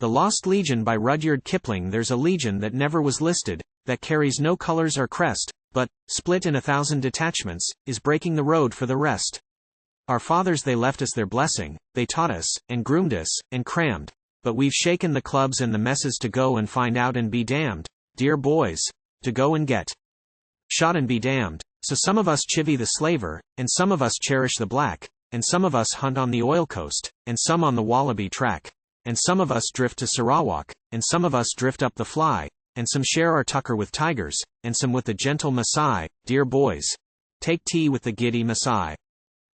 The Lost Legion by Rudyard Kipling. There's a legion that never was listed, that carries no colors or crest, but, split in 1,000 detachments, is breaking the road for the rest. Our fathers they left us their blessing, they taught us, and groomed us, and crammed, but we've shaken the clubs and the messes to go and find out and be damned, dear boys, to go and get shot and be damned. So some of us chivvy the slaver, and some of us cherish the black, and some of us hunt on the oil coast, and some on the wallaby track, and some of us drift to Sarawak, and some of us drift up the fly, and some share our tucker with tigers, and some with the gentle Masai, dear boys, take tea with the giddy Masai.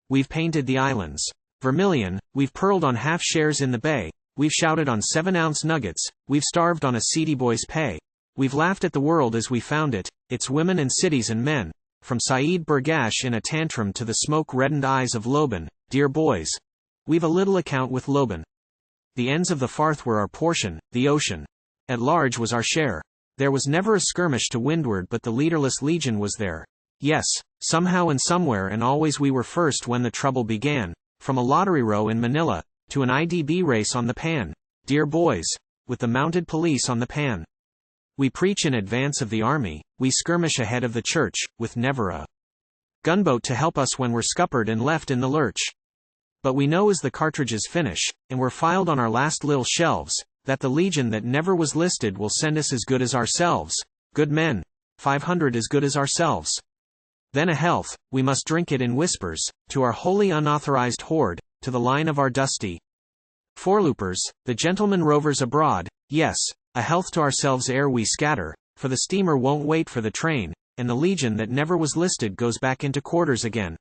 We've painted the islands vermilion, we've pearled on half shares in the bay, we've shouted on 7-ounce nuggets, we've starved on a Seedeeboy's pay. We've laughed at the world as we found it, its women and cities and men, from Saeed Burgash in a tantrum to the smoke-reddened eyes of Loban, dear boys. We've a little account with Loban. The ends of the Farth were our portion, the ocean at large was our share. There was never a skirmish to windward, but the leaderless legion was there. Yes, somehow and somewhere, and always we were first when the trouble began, from a lottery row in Manila, to an IDB race on the Pan, dear boys, with the mounted police on the Pan. We preach in advance of the army, we skirmish ahead of the church, with never a gunboat to help us when we're scuppered and left in the lurch. But we know as the cartridges finish, and we're filed on our last lil shelves, that the legion that never was listed will send us as good as ourselves, good men, 500 as good as ourselves. Then a health, we must drink it in whispers, to our wholly unauthorized horde, to the line of our dusty foreloopers, the gentlemen rovers abroad, yes, a health to ourselves ere we scatter, for the steamer won't wait for the train, and the legion that never was listed goes back into quarters again.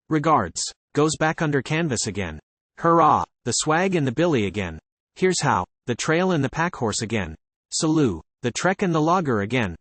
Regards, goes back under canvas again. Hurrah, the swag and the billy again. Here's how, the trail and the packhorse again. Salute, the trek and the logger again.